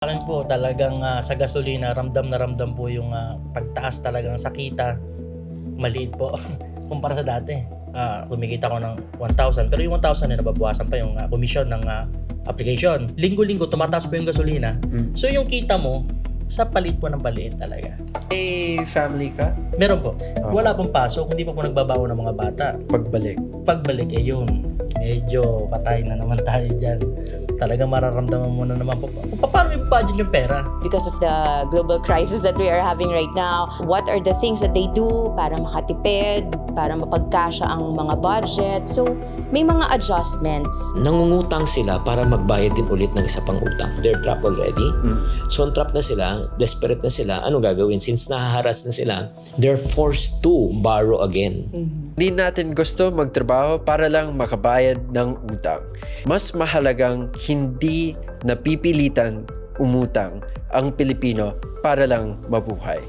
Akin po talagang sa gasolina ramdam na ramdam po yung pagtaas talagang sa kita. Maliit po kumpara sa dati. Kumikita ko ng 1,000 pero yung 1,000 na nababawasan pa yung komisyon ng application. Linggo-linggo tumataas po yung gasolina. So yung kita mo sa palit po ng paliit talaga. May family ka? Meron po. Wala pong pasok, hindi pa po nagbabago ng mga bata. Pagbalik yun. Medyo patay na naman tayo dyan. Talagang mararamdaman mo na naman po kung paano may budget yung pera. Because of the global crisis that we are having right now, what are the things that they do para makatipid, para mapagkasya ang mga budget. So, may mga adjustments. Nangungutang sila para magbayad din ulit ng isa pang utang. They're trapped already. So, trap na sila, desperate na sila. Ano gagawin? Since nahaharas na sila, they're forced to borrow again. Hindi natin gusto magtrabaho para lang makabayad ng utang. Mas mahalagang hindi napipilitan umutang ang Pilipino para lang mabuhay.